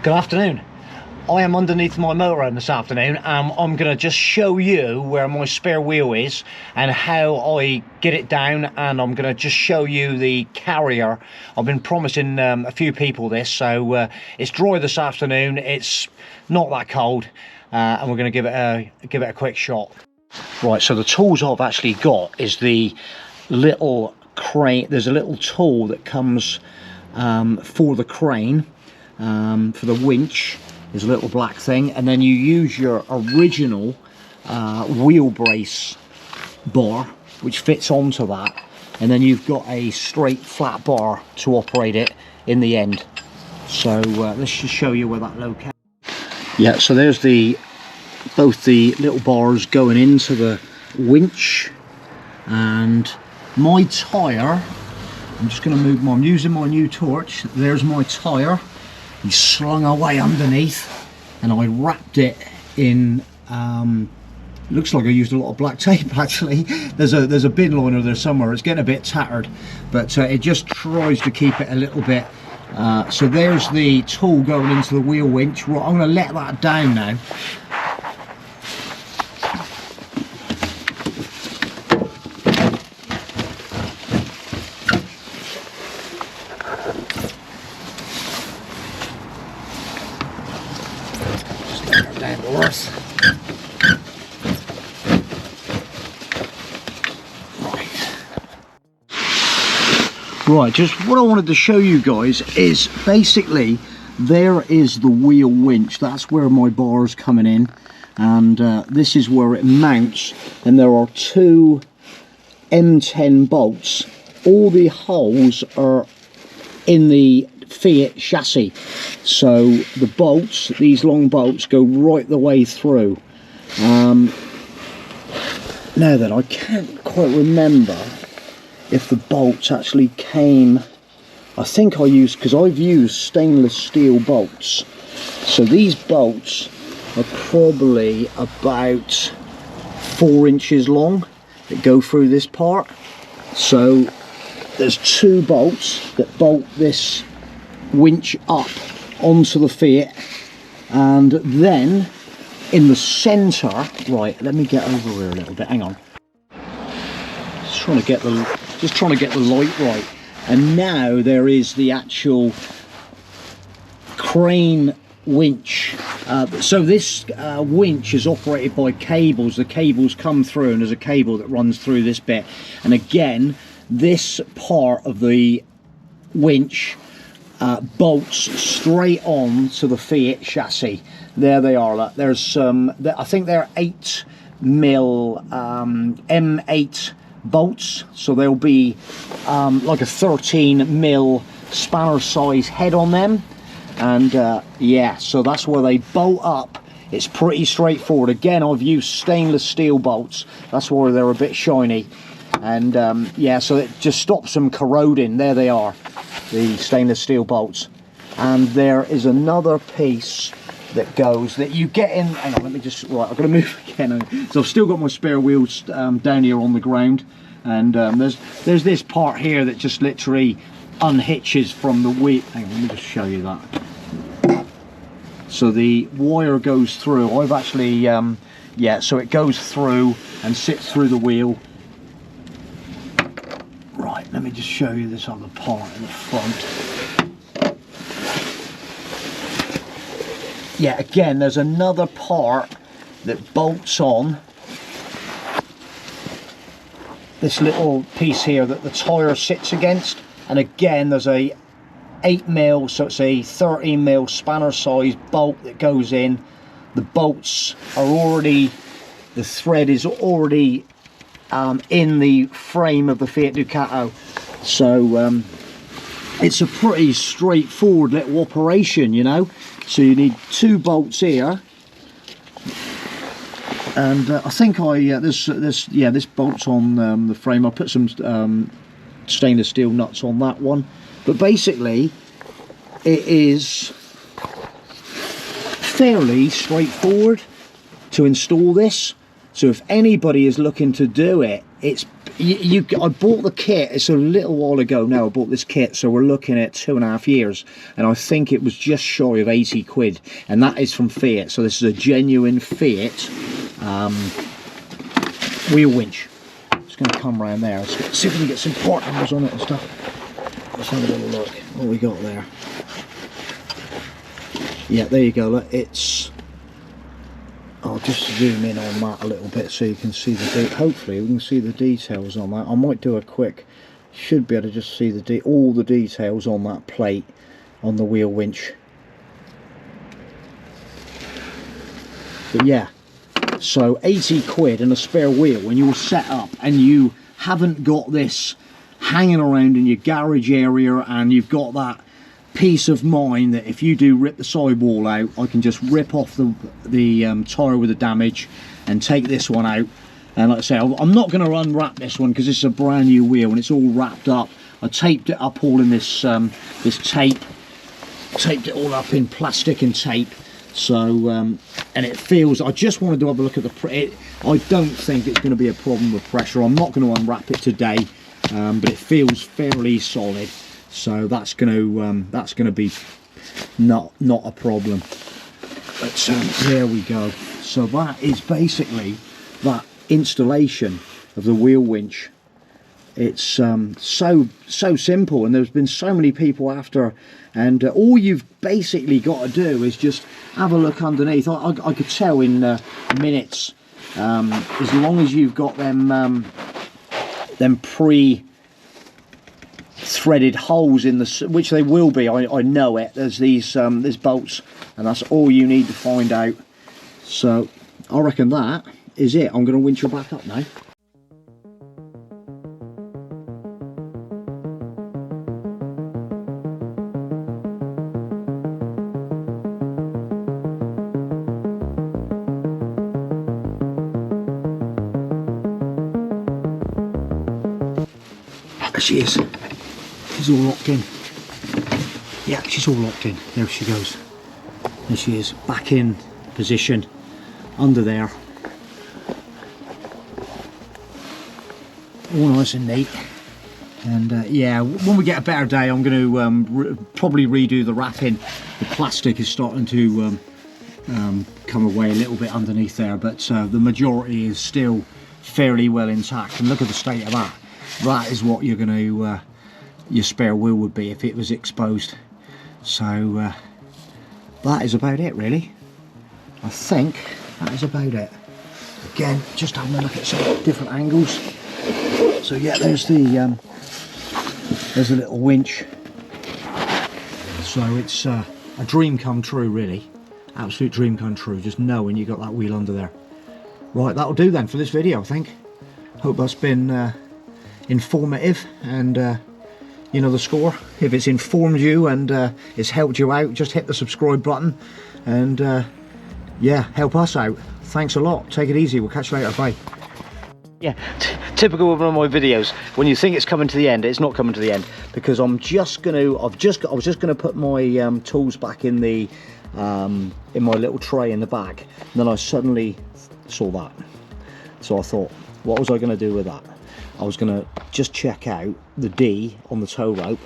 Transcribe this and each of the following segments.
Good afternoon. I am underneath my motorhome this afternoon. I'm going to just show you where my spare wheel is and how I get it down, and I'm going to just show you the carrier. I've been promising a few people this, so it's dry this afternoon, it's not that cold, and we're going to give it a quick shot. Right, so the tools I've actually got is the little crane. There's a little tool that comes for the crane, for the winch. There's a little black thing, and then you use your original wheel brace bar, which fits onto that, and then you've got a straight flat bar to operate it in the end. So let's just show you where that locates. Yeah, so there's both the little bars going into the winch, and my tyre. I'm just going to move I'm using my new torch. There's my tyre. He's slung away underneath, and I wrapped it in, looks like I used a lot of black tape actually. There's a bin liner there somewhere. It's getting a bit tattered, but it just tries to keep it a little bit. So there's the tool going into the wheel winch. Right, I'm going to let that down now. Right, just what I wanted to show you guys is basically there is the wheel winch. That's where my bar is coming in, and this is where it mounts, and there are two M10 bolts. All the holes are in the Fiat chassis, so the bolts, these long bolts, go right the way through. Now then, I can't quite remember if the bolts actually came. I think I used, because I've used stainless steel bolts, so these bolts are probably about 4 inches long that go through this part. So there's two bolts that bolt this winch up onto the Fiat, and then in the center, right, let me get over here a little bit, hang on, just trying to get the light right. And now there is the actual crane winch. So this winch is operated by cables. The cables come through, and there's a cable that runs through this bit, and again this part of the winch bolts straight on to the Fiat chassis. There they are. Look, there's some, I think they're 8mm M8 bolts, so there'll be like a 13mm spanner size head on them, and yeah, so that's where they bolt up. It's pretty straightforward. Again, I've used stainless steel bolts. That's why they're a bit shiny, and yeah, so it just stops them corroding. There they are, the stainless steel bolts. And there is another piece that goes, that you get in, hang on, let me just, right, I've got to move again. So I've still got my spare wheels down here on the ground, and there's this part here that just literally unhitches from the wheel. Hang on, let me just show you that. So the wire goes through. I've actually, yeah, so it goes through and sits through the wheel. Right, let me just show you this other part in the front. Yeah, again, there's another part that bolts on this little piece here that the tyre sits against, and again there's a 8mm, so it's a 13mm spanner size bolt that goes in. The bolts are already, the thread is already in the frame of the Fiat Ducato, so it's a pretty straightforward little operation, you know. So you need two bolts here, and I think this bolt's on the frame. I put some stainless steel nuts on that one, but basically it is fairly straightforward to install this. So if anybody is looking to do it, it's I bought the kit, it's a little while ago now I bought this kit, so we're looking at 2.5 years, and I think it was just shy of 80 quid, and that is from Fiat. So this is a genuine Fiat wheel winch. It's going to come around there. Let's see if we can get some part numbers on it and stuff. Let's have a little look what we got there. Yeah, there you go. Look, it's, I'll just zoom in on that a little bit so you can see the hopefully we can see the details on that. I might do a quick, should be able to just see the all the details on that plate on the wheel winch. But yeah, so 80 quid and a spare wheel when you're set up and you haven't got this hanging around in your garage area, and you've got that peace of mind that if you do rip the sidewall out, I can just rip off the tyre with the damage and take this one out. And like I say, I'm not going to unwrap this one because it's a brand new wheel and it's all wrapped up. I taped it up all in this this tape, taped it all up in plastic and tape. So and it feels, I just wanted to have a look at I don't think it's going to be a problem with pressure. I'm not going to unwrap it today, but it feels fairly solid. So that's going to be not a problem. But there we go. So that is basically that installation of the wheel winch. It's so simple, and there's been so many people after, and all you've basically got to do is just have a look underneath. I could tell in minutes, as long as you've got them threaded holes in the, which they will be, I know it, there's these there's bolts, and that's all you need to find out. So I reckon that is it. I'm going to winch her back up now. There she is. She's all locked in. Yeah, she's all locked in. There she goes. There she is, back in position under there. All nice and neat. And yeah, when we get a better day, I'm going to probably redo the wrapping. The plastic is starting to come away a little bit underneath there, but the majority is still fairly well intact. And look at the state of that. That is what you're going to your spare wheel would be if it was exposed. So that is about it, really. I think that is about it. Again, just having a look at some different angles. So yeah, there's the little winch. So it's a dream come true, really. Absolute dream come true, just knowing you got that wheel under there. Right, that'll do then for this video, I think. Hope that's been informative, and you know the score. If it's informed you and it's helped you out, just hit the subscribe button, and yeah, help us out. Thanks a lot. Take it easy. We'll catch you later. Bye. Yeah, typical of one of my videos. When you think it's coming to the end, it's not coming to the end, because I was just gonna put my tools back in the in my little tray in the back, and then I suddenly saw that. So I thought, what was I going to do with that? I was going to just check out the D on the tow rope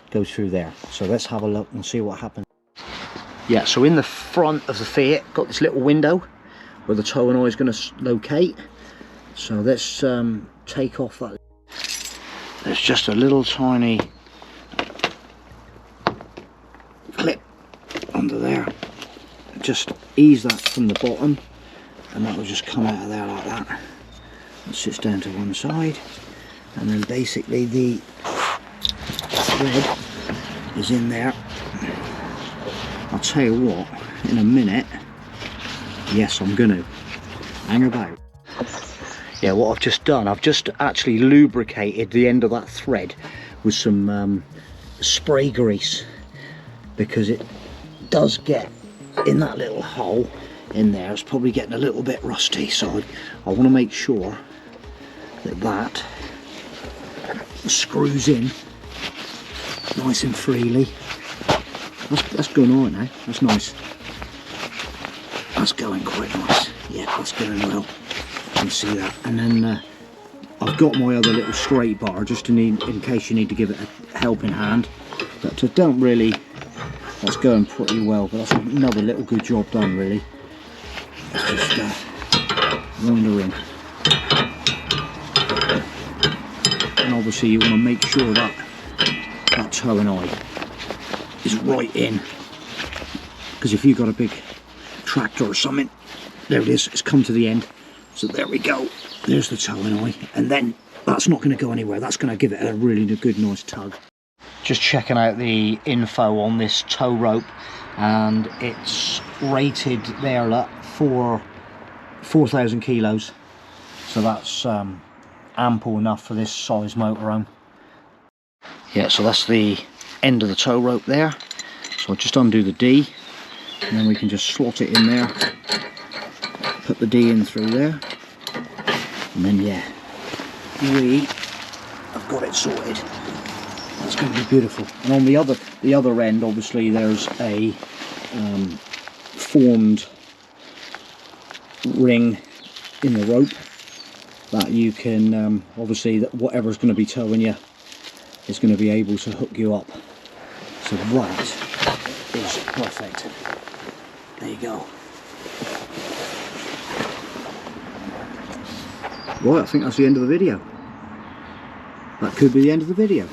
goes through there. So let's have a look and see what happens. Yeah, so in the front of the Fiat, got this little window where the tow and eye is going to locate. So let's take off that. There's just a little tiny clip under there. Just ease that from the bottom, and that will just come out of there like that. It sits down to one side, and then basically the thread is in there. I'll tell you what, in a minute, yes, I'm gonna hang about. Yeah, what I've just done, I've just actually lubricated the end of that thread with some spray grease, because it does get in that little hole in there. It's probably getting a little bit rusty, so I want to make sure that that screws in nice and freely. That's going on now. That's nice. That's going quite nice. Yeah, that's going well. You can see that. And then I've got my other little straight bar just in case you need to give it a helping hand. But I don't really, that's going pretty well, but that's another little good job done really. Let's just wind her in. And obviously you want to make sure that that toe and eye is right in, because if you've got a big tractor or something, there it is, it's come to the end. So there we go, there's the toe and eye, and then that's not going to go anywhere, that's going to give it a really good nice tug. Just checking out the info on this tow rope, and it's rated there at 4,000 kilos, so that's ample enough for this size motorhome. Yeah, so that's the end of the tow rope there, so I'll just undo the D, and then we can just slot it in there, put the D in through there, and then yeah, we have got it sorted. That's going to be beautiful. And on the other end, obviously there's a formed ring in the rope that you can obviously, whatever's going to be towing you is going to be able to hook you up. So that is perfect. There you go. Right, I think that's the end of the video. That could be the end of the video.